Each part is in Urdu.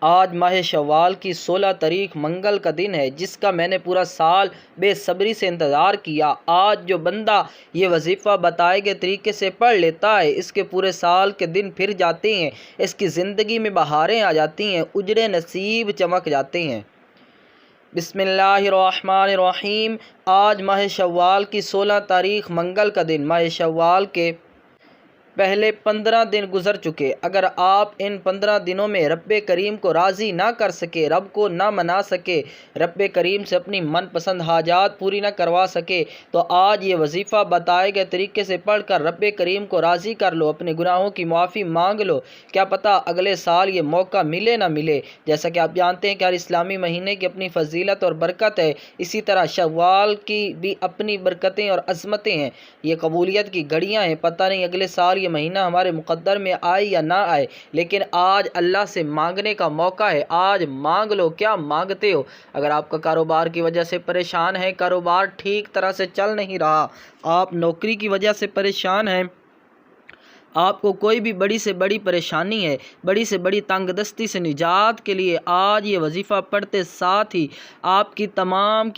آج ماہ شوال کی 16 تاریخ منگل کا دن ہے، جس کا میں نے پورا سال بے صبری سے انتظار کیا۔ آج جو بندہ یہ وظیفہ بتائے گئے طریقے سے پڑھ لیتا ہے، اس کے پورے سال کے دن پھر جاتے ہیں، اس کی زندگی میں بہاریں آ جاتی ہیں، اجڑے نصیب چمک جاتے ہیں۔ بسم اللہ الرحمن الرحیم۔ آج ماہ شوال کی 16 تاریخ منگل کا دن۔ ماہ شوال کے پہلے 15 دن گزر چکے۔ اگر آپ ان 15 دنوں میں رب کریم کو راضی نہ کر سکے، رب کو نہ منا سکے، رب کریم سے اپنی من پسند حاجات پوری نہ کروا سکے، تو آج یہ وظیفہ بتائے گئے طریقے سے پڑھ کر رب کریم کو راضی کر لو، اپنے گناہوں کی معافی مانگ لو۔ کیا پتہ اگلے سال یہ موقع ملے نہ ملے۔ جیسا کہ آپ جانتے ہیں کہ ہر اسلامی مہینے کی اپنی فضیلت اور برکت ہے، اسی طرح شوال کی بھی اپنی برکتیں اور عظمتیں ہیں۔ یہ قبولیت کی گھڑیاں ہیں، پتہ نہیں اگلے سال یہ مہینہ ہمارے مقدر میں آئے یا نہ آئے، لیکن آج اللہ سے مانگنے کا موقع ہے۔ آج مانگ لو، کیا مانگتے ہو؟ اگر آپ کا کاروبار کی وجہ سے پریشان ہے، کاروبار ٹھیک طرح سے چل نہیں رہا، آپ نوکری کی وجہ سے پریشان ہیں، آپ کو کوئی بھی بڑی سے بڑی پریشانی ہے، بڑی سے بڑی تنگ دستی سے نجات کے لیے آج یہ وظیفہ پڑھتے ساتھ ہی آپ کی تمام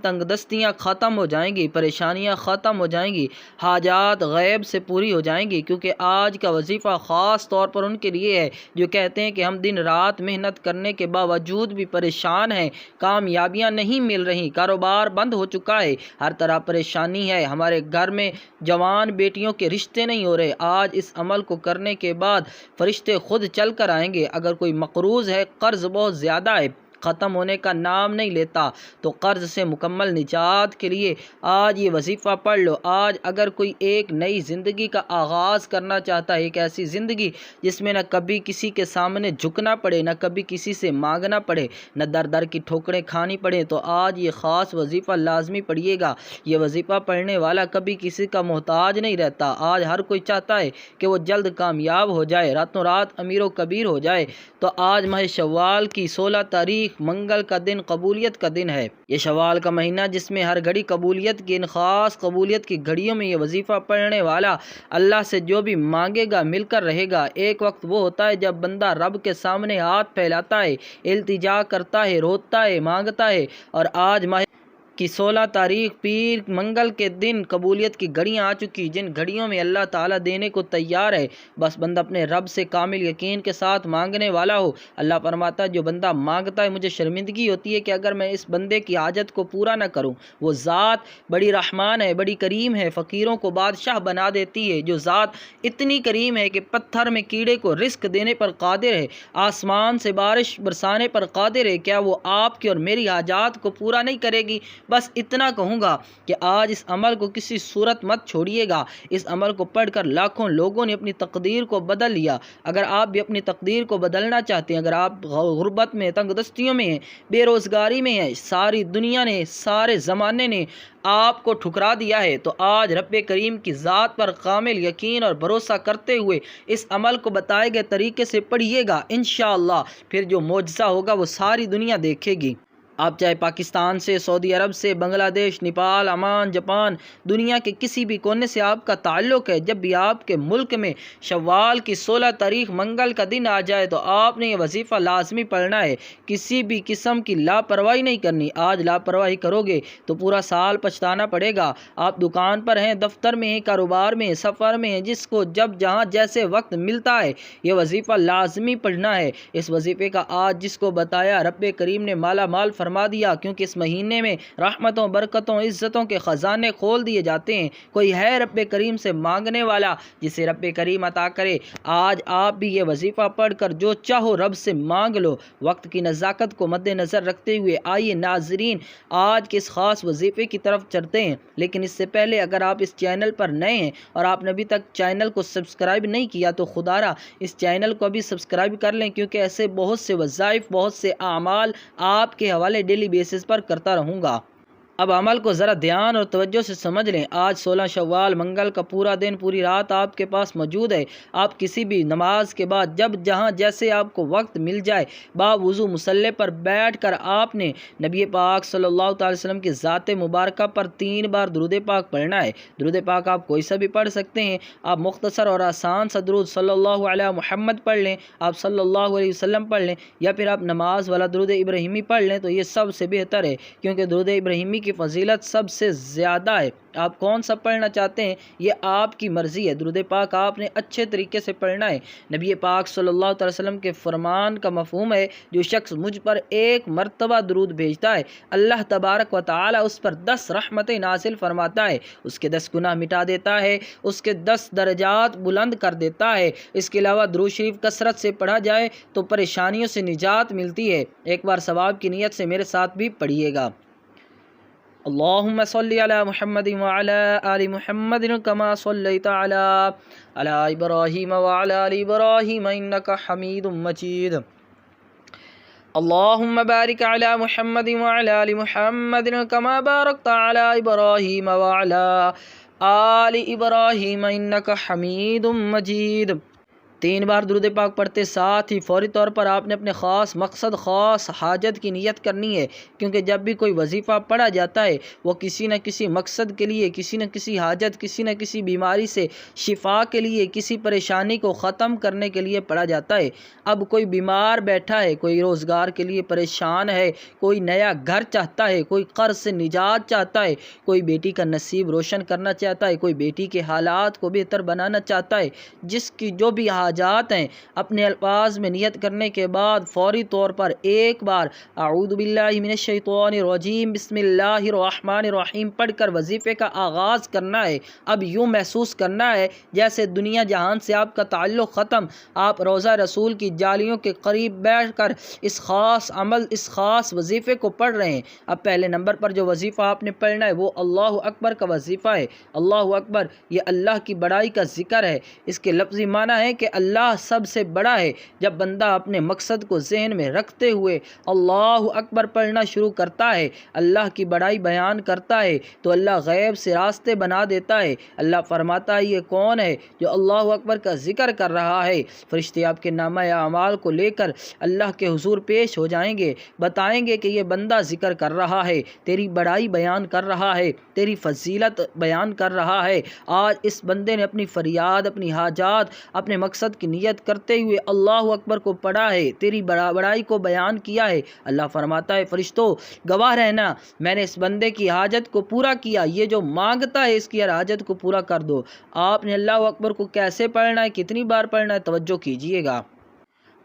تنگ دستیاں ختم ہو جائیں گی، پریشانیاں ختم ہو جائیں گی، حاجات غیب سے پوری ہو جائیں گی، کیونکہ آج کا وظیفہ خاص طور پر ان کے لیے ہے جو کہتے ہیں کہ ہم دن رات محنت کرنے کے باوجود بھی پریشان ہیں، کامیابیاں نہیں مل رہی، کاروبار بند ہو چکا ہے، ہر طرح پریشانی ہے، ہمارے گھر میں جوان بیٹیوں کے رشتے نہیں ہو رہے۔ آج اس عمل کو کرنے کے بعد فرشتے خود چل کر آئیں گے۔ اگر کوئی مقروض ہے، قرض بہت زیادہ ہے، ختم ہونے کا نام نہیں لیتا، تو قرض سے مکمل نجات کے لیے آج یہ وظیفہ پڑھ لو۔ آج اگر کوئی ایک نئی زندگی کا آغاز کرنا چاہتا ہے، ایک ایسی زندگی جس میں نہ کبھی کسی کے سامنے جھکنا پڑے، نہ کبھی کسی سے مانگنا پڑے، نہ در در کی ٹھوکریں کھانی پڑے، تو آج یہ خاص وظیفہ لازمی پڑھیے گا۔ یہ وظیفہ پڑھنے والا کبھی کسی کا محتاج نہیں رہتا۔ آج ہر کوئی چاہتا ہے کہ وہ جلد کامیاب ہو جائے، راتوں رات امیر و کبیر ہو جائے، تو آج ماہ شوال کی 16 تاریخ منگل کا دن قبولیت کا دن ہے۔ یہ شوال کا مہینہ جس میں ہر گھڑی قبولیت کی، ان خاص قبولیت کی گھڑیوں میں یہ وظیفہ پڑھنے والا اللہ سے جو بھی مانگے گا مل کر رہے گا۔ ایک وقت وہ ہوتا ہے جب بندہ رب کے سامنے ہاتھ پھیلاتا ہے، التجا کرتا ہے، روتا ہے، مانگتا ہے، اور آج ماہ کی 16 تاریخ پیر منگل کے دن قبولیت کی گھڑیاں آ چکی، جن گھڑیوں میں اللہ تعالیٰ دینے کو تیار ہے، بس بندہ اپنے رب سے کامل یقین کے ساتھ مانگنے والا ہو۔ اللہ فرماتا ہے جو بندہ مانگتا ہے مجھے شرمندگی ہوتی ہے کہ اگر میں اس بندے کی حاجت کو پورا نہ کروں۔ وہ ذات بڑی رحمان ہے، بڑی کریم ہے، فقیروں کو بادشاہ بنا دیتی ہے، جو ذات اتنی کریم ہے کہ پتھر میں کیڑے کو رزق دینے پر قادر ہے، آسمان سے بارش برسانے پر قادر ہے، کیا وہ آپ کی اور میری حاجات کو پورا نہیں کرے گی؟ بس اتنا کہوں گا کہ آج اس عمل کو کسی صورت مت چھوڑیے گا۔ اس عمل کو پڑھ کر لاکھوں لوگوں نے اپنی تقدیر کو بدل لیا۔ اگر آپ بھی اپنی تقدیر کو بدلنا چاہتے ہیں، اگر آپ غربت میں، تنگ دستیوں میں ہیں، بے روزگاری میں ہیں، ساری دنیا نے، سارے زمانے نے آپ کو ٹھکرا دیا ہے، تو آج رب کریم کی ذات پر کامل یقین اور بھروسہ کرتے ہوئے اس عمل کو بتائے گئے طریقے سے پڑھیے گا، انشاءاللہ پھر جو معجزہ ہوگا وہ ساری دنیا دیکھے گی۔ آپ چاہے پاکستان سے، سعودی عرب سے، بنگلہ دیش، نیپال، عمان، جاپان، دنیا کے کسی بھی کونے سے آپ کا تعلق ہے، جب بھی آپ کے ملک میں شوال کی 16 تاریخ منگل کا دن آ جائے تو آپ نے یہ وظیفہ لازمی پڑھنا ہے، کسی بھی قسم کی لاپرواہی نہیں کرنی۔ آج لاپرواہی کرو گے تو پورا سال پچھتانا پڑے گا۔ آپ دکان پر ہیں، دفتر میں ہیں، کاروبار میں ہیں، سفر میں ہیں، جس کو جب جہاں جیسے وقت ملتا ہے یہ وظیفہ لازمی پڑھنا ہے۔ اس وظیفے کا آج جس کو بتایا رب کریم نے مالا مال فرما دیا، کیونکہ اس مہینے میں رحمتوں، برکتوں، عزتوں کے خزانے کھول دیے جاتے ہیں۔ کوئی ہے رب کریم سے مانگنے والا جسے رب کریم عطا کرے؟ آج آپ بھی یہ وظیفہ پڑھ کر جو چاہو رب سے مانگ لو۔ وقت کی نزاکت کو مد نظر رکھتے ہوئے آئیے ناظرین آج کے اس خاص وظیفے کی طرف چلتے ہیں، لیکن اس سے پہلے اگر آپ اس چینل پر نئے ہیں اور آپ نے ابھی تک چینل کو سبسکرائب نہیں کیا تو خدارا اس چینل کو بھی سبسکرائب کر لیں، کیونکہ ایسے بہت سے وظائف، بہت سے اعمال آپ کے حوالے ڈیلی بیسس پر کرتا رہوں گا۔ اب عمل کو ذرا دھیان اور توجہ سے سمجھ لیں۔ آج 16 شوال منگل کا پورا دن پوری رات آپ کے پاس موجود ہے۔ آپ کسی بھی نماز کے بعد جب جہاں جیسے آپ کو وقت مل جائے باوضو مصلی پر بیٹھ کر آپ نے نبی پاک صلی اللہ تعالی وسلم کی ذات مبارکہ پر 3 بار درود پاک پڑھنا ہے۔ درود پاک آپ کوئی سا بھی پڑھ سکتے ہیں۔ آپ مختصر اور آسان سا درود صلی اللہ علیہ محمد پڑھ لیں، آپ صلی اللہ علیہ وسلم پڑھ لیں، یا پھر آپ نماز والا درود ابراہیمی پڑھ لیں تو یہ سب سے بہتر ہے، کیونکہ درود ابراہیمی کی فضیلت سب سے زیادہ ہے۔ آپ کون سا پڑھنا چاہتے ہیں یہ آپ کی مرضی ہے۔ درود پاک آپ نے اچھے طریقے سے پڑھنا ہے۔ نبی پاک صلی اللہ علیہ وسلم کے فرمان کا مفہوم ہے، جو شخص مجھ پر 1 مرتبہ درود بھیجتا ہے اللہ تبارک و تعالی اس پر 10 رحمتیں نازل فرماتا ہے، اس کے 10 گناہ مٹا دیتا ہے، اس کے 10 درجات بلند کر دیتا ہے۔ اس کے علاوہ درود شریف کثرت سے پڑھا جائے تو پریشانیوں سے نجات ملتی ہے۔ ایک بار ثواب کی نیت سے میرے ساتھ بھی پڑھیے گا۔ اللہم صلی علی محمد وعلی آل محمد کما صلیت علی ابراہیم وعلی آل ابراہیم انک حمید مجید۔ اللہم بارک علی محمد وعلی آل محمد کما بارکت علی ابراہیم وعلی آل ابراہیم انک حمید مجید۔ 3 بار درود پاک پڑھتے ساتھ ہی فوری طور پر آپ نے اپنے خاص مقصد، خاص حاجت کی نیت کرنی ہے، کیونکہ جب بھی کوئی وظیفہ پڑھا جاتا ہے وہ کسی نہ کسی مقصد کے لیے، کسی نہ کسی حاجت، کسی نہ کسی بیماری سے شفا کے لیے، کسی پریشانی کو ختم کرنے کے لیے پڑھا جاتا ہے۔ اب کوئی بیمار بیٹھا ہے، کوئی روزگار کے لیے پریشان ہے، کوئی نیا گھر چاہتا ہے، کوئی قرض سے نجات چاہتا ہے، کوئی بیٹی کا نصیب روشن کرنا چاہتا ہے، کوئی بیٹی کے حالات کو بہتر بنانا چاہتا ہے، جس کی جو بھی حاجات ہیں اپنے الفاظ میں نیت کرنے کے بعد فوری طور پر 1 بار اعوذ باللہ من الشیطان الرجیم بسم اللہ الرحمن الرحیم پڑھ کر وظیفے کا آغاز کرنا ہے۔ اب یوں محسوس کرنا ہے جیسے دنیا جہان سے آپ کا تعلق ختم، آپ روضہ رسول کی جالیوں کے قریب بیٹھ کر اس خاص عمل، اس خاص وظیفے کو پڑھ رہے ہیں۔ اب پہلے نمبر پر جو وظیفہ آپ نے پڑھنا ہے وہ اللہ اکبر کا وظیفہ ہے۔ اللہ اکبر یہ اللہ کی بڑائی کا ذکر ہے۔ اس کے لفظی معنی ہے کہ اللہ سب سے بڑا ہے۔ جب بندہ اپنے مقصد کو ذہن میں رکھتے ہوئے اللہ اکبر پڑھنا شروع کرتا ہے، اللہ کی بڑائی بیان کرتا ہے، تو اللہ غیب سے راستے بنا دیتا ہے۔ اللہ فرماتا ہے یہ کون ہے جو اللہ اکبر کا ذکر کر رہا ہے؟ فرشتے آپ کے نامہ اعمال کو لے کر اللہ کے حضور پیش ہو جائیں گے، بتائیں گے کہ یہ بندہ ذکر کر رہا ہے، تیری بڑائی بیان کر رہا ہے، تیری فضیلت بیان کر رہا ہے۔ آج اس بندے نے اپنی فریاد، اپنی حاجات، اپنے مقصد کی نیت کرتے ہوئے اللہ اکبر کو پڑھا ہے، تیری بڑائی کو بیان کیا ہے۔ اللہ فرماتا ہے فرشتوں گواہ رہنا، میں نے اس بندے کی حاجت کو پورا کیا، یہ جو مانگتا ہے اس کی ہر حاجت کو پورا کر دو۔ آپ نے اللہ اکبر کو کیسے پڑھنا ہے، کتنی بار پڑھنا ہے، توجہ کیجئے گا۔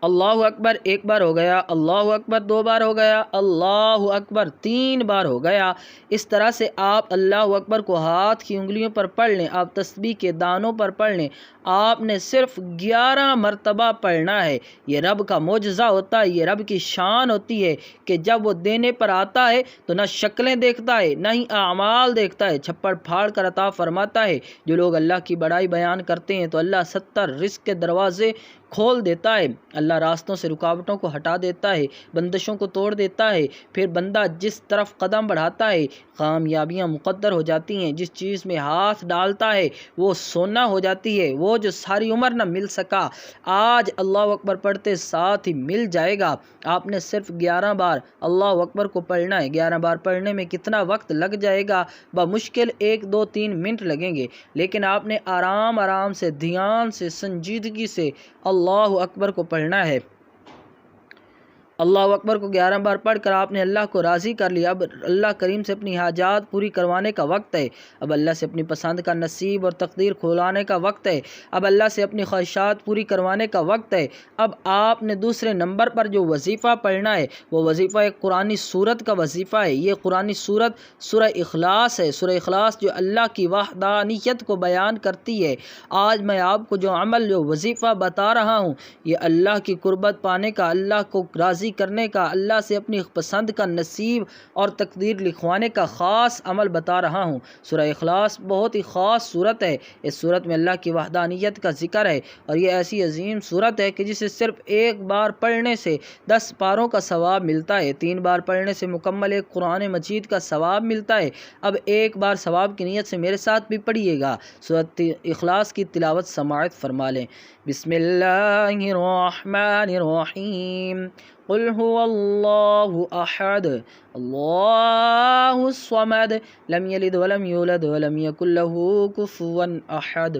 اللہ اکبر 1 بار ہو گیا، اللہ اکبر 2 بار ہو گیا، اللہ اکبر 3 بار ہو گیا۔ اس طرح سے آپ اللہ اکبر کو ہاتھ کی انگلیوں پر پڑھ لیں، آپ تسبیح کے دانوں پر پڑھ لیں۔ آپ نے صرف 11 مرتبہ پڑھنا ہے۔ یہ رب کا معجزہ ہوتا ہے، یہ رب کی شان ہوتی ہے کہ جب وہ دینے پر آتا ہے تو نہ شکلیں دیکھتا ہے نہ ہی اعمال دیکھتا ہے، چھپڑ پھاڑ کر عطا فرماتا ہے۔ جو لوگ اللہ کی بڑائی بیان کرتے ہیں تو اللہ 70 رزق کے دروازے کھول دیتا ہے، اللہ راستوں سے رکاوٹوں کو ہٹا دیتا ہے، بندشوں کو توڑ دیتا ہے۔ پھر بندہ جس طرف قدم بڑھاتا ہے کامیابیاں مقدر ہو جاتی ہیں، جس چیز میں ہاتھ ڈالتا ہے وہ سونا ہو جاتی ہے، وہ جو ساری عمر نہ مل سکا آج اللہ اکبر پڑھتے ساتھ ہی مل جائے گا۔ آپ نے صرف 11 بار اللہ اکبر کو پڑھنا ہے۔ 11 بار پڑھنے میں کتنا وقت لگ جائے گا؟ بمشکل 1 2 3 منٹ لگیں گے، لیکن آپ نے آرام آرام سے، دھیان سے، سنجیدگی سے اللہ اکبر کو پڑھنا ہے۔ اللہ اکبر کو 11 بار پڑھ کر آپ نے اللہ کو راضی کر لیا۔ اب اللہ کریم سے اپنی حاجات پوری کروانے کا وقت ہے۔ اب اللہ سے اپنی پسند کا نصیب اور تقدیر کھلانے کا وقت ہے۔ اب اللہ سے اپنی خواہشات پوری کروانے کا وقت ہے۔ اب آپ نے دوسرے نمبر پر جو وظیفہ پڑھنا ہے وہ وظیفہ ایک قرآنی سورت کا وظیفہ ہے۔ یہ قرآنی سورت سورہ اخلاص ہے۔ سورہ اخلاص جو اللہ کی وحدانیت کو بیان کرتی ہے۔ آج میں آپ کو جو عمل، جو وظیفہ بتا رہا ہوں یہ اللہ کی قربت پانے کا، اللہ کو راضی کرنے کا، اللہ سے اپنی پسند کا نصیب اور تقدیر لکھوانے کا خاص عمل بتا رہا ہوں۔ سورہ اخلاص بہت ہی خاص صورت ہے۔ اس صورت میں اللہ کی وحدانیت کا ذکر ہے اور یہ ایسی عظیم صورت ہے کہ جسے صرف ایک بار پڑھنے سے 10 پاروں کا ثواب ملتا ہے، 3 بار پڑھنے سے مکمل ایک قرآن مجید کا ثواب ملتا ہے۔ اب ایک بار ثواب کی نیت سے میرے ساتھ بھی پڑھیے گا۔ سورۃ اخلاص کی تلاوت سماعت فرما لیں۔ بسم اللہ الرحمن الرحیم۔ قل هو اللہ احد اللہ الصمد لم یلد ولم یولد ولم یکن لہ کفوا احد۔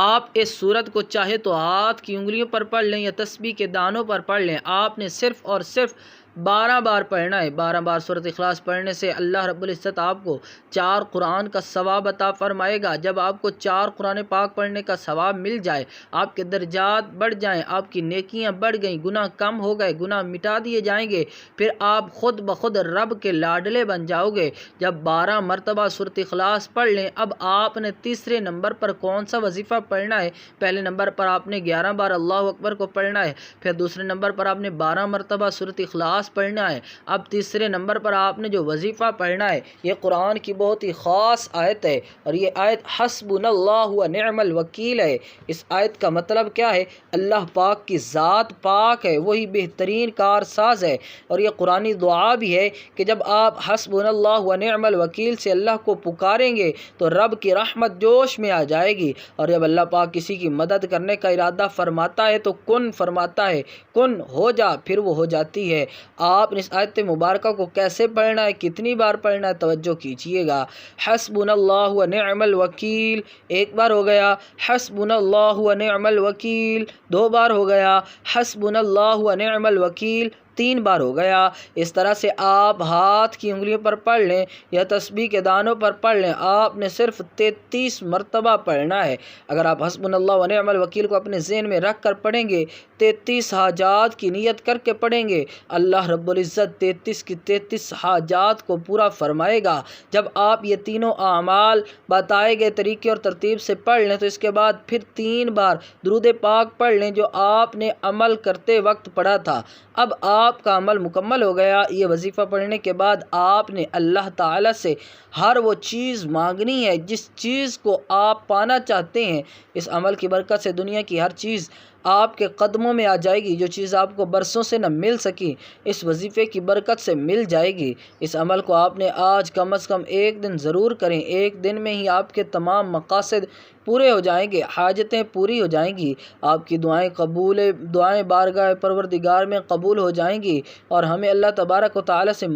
آپ اس صورت کو چاہے تو ہاتھ کی انگلیوں پر پڑھ لیں یا تسبیح کے دانوں پر پڑھ لیں۔ آپ نے صرف اور صرف 12 بار پڑھنا ہے۔ 12 بار سورۃ اخلاص پڑھنے سے اللہ رب العزت آپ کو 4 قرآن کا ثواب عطا فرمائے گا۔ جب آپ کو 4 قرآن پاک پڑھنے کا ثواب مل جائے، آپ کے درجات بڑھ جائیں، آپ کی نیکیاں بڑھ گئیں، گناہ کم ہو گئے، گناہ مٹا دیے جائیں گے، پھر آپ خود بخود رب کے لاڈلے بن جاؤ گے۔ جب 12 مرتبہ سورۃ اخلاص پڑھ لیں، اب آپ نے تیسرے نمبر پر کون سا وظیفہ پڑھنا ہے؟ پہلے نمبر پر آپ نے 11 بار اللہ اکبر کو پڑھنا ہے، پھر دوسرے نمبر پر آپ نے 12 مرتبہ سورۃ اخلاص پڑھنا ہے، اب تیسرے نمبر پر آپ نے جو وظیفہ پڑھنا ہے یہ قرآن کی بہت ہی خاص آیت ہے، اور یہ آیت حسبنا اللہ و نعم الوکیل ہے۔ اس آیت کا مطلب کیا ہے؟ اللہ پاک کی ذات پاک ہے، وہی بہترین کارساز ہے، اور یہ قرآنی دعا بھی ہے کہ جب آپ حسبنا اللہ و نعم الوکیل سے اللہ کو پکاریں گے تو رب کی رحمت جوش میں آ جائے گی، اور جب اللہ پاک کسی کی مدد کرنے کا ارادہ فرماتا ہے تو کن فرماتا ہے، کن ہو جا، پھر وہ ہو جاتی ہے۔ آپ نے اس آیت مبارکہ کو کیسے پڑھنا ہے، کتنی بار پڑھنا ہے، توجہ کیجئے گا۔ حسبنا اللہ و نعم الوکیل 1 بار ہو گیا، حسبنا اللہ و نعم الوکیل 2 بار ہو گیا، حسبنا اللہ و نعم الوکیل 3 بار ہو گیا۔ اس طرح سے آپ ہاتھ کی انگلیوں پر پڑھ لیں یا تسبیح کے دانوں پر پڑھ لیں، آپ نے صرف 33 مرتبہ پڑھنا ہے۔ اگر آپ حسبنا اللہ و نعم الوکیل کو اپنے ذہن میں رکھ کر پڑھیں گے، 33 حاجات کی نیت کر کے پڑھیں گے، اللہ رب العزت 33 کی 33 حاجات کو پورا فرمائے گا۔ جب آپ یہ تینوں اعمال بتائے گئے طریقے اور ترتیب سے پڑھ لیں تو اس کے بعد پھر 3 بار درود پاک پڑھ لیں جو آپ نے عمل کرتے وقت پڑھا تھا۔ اب آپ کا عمل مکمل ہو گیا۔ یہ وظیفہ پڑھنے کے بعد آپ نے اللہ تعالیٰ سے ہر وہ چیز مانگنی ہے جس چیز کو آپ پانا چاہتے ہیں۔ اس عمل کی برکت سے دنیا کی ہر چیز آپ کے قدموں میں آ جائے گی، جو چیز آپ کو برسوں سے نہ مل سکی اس وظیفے کی برکت سے مل جائے گی۔ اس عمل کو آپ نے آج کم از کم 1 دن ضرور کریں، 1 دن میں ہی آپ کے تمام مقاصد پورے ہو جائیں گے، حاجتیں پوری ہو جائیں گی، آپ کی دعائیں بارگاہ پروردگار میں قبول ہو جائیں گی، اور ہمیں اللہ تبارک و تعالیٰ سے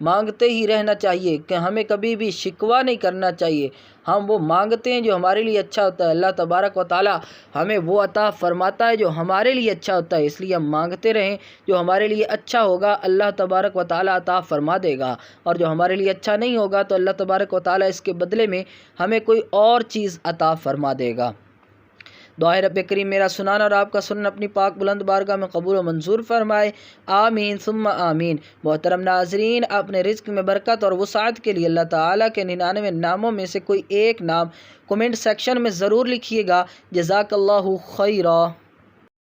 مانگتے ہی رہنا چاہیے کہ ہمیں کبھی بھی شکوہ نہیں کرنا چاہیے۔ ہم وہ مانگتے ہیں جو ہمارے لیے اچھا ہوتا ہے، اللہ تبارک و تعالیٰ ہمیں وہ عطا فرماتا ہے جو ہمارے لیے اچھا ہوتا ہے، اس لیے ہم مانگتے رہیں، جو ہمارے لیے اچھا ہوگا اللہ تبارک و تعالیٰ عطا فرما دے گا، اور جو ہمارے لیے اچھا نہیں ہوگا تو اللہ تبارک و تعالیٰ اس کے بدلے میں ہمیں کوئی اور چیز عطا فرما دے گا۔ دعائے رب کریم میرا سنانا اور آپ کا سننا اپنی پاک بلند بارگاہ میں قبول و منظور فرمائے، آمین ثم آمین۔ محترم ناظرین، اپنے رزق میں برکت اور وسعت کے لیے اللہ تعالیٰ کے 99 ناموں میں سے کوئی ایک نام کمنٹ سیکشن میں ضرور لکھیے گا۔ جزاک اللہ خیرا۔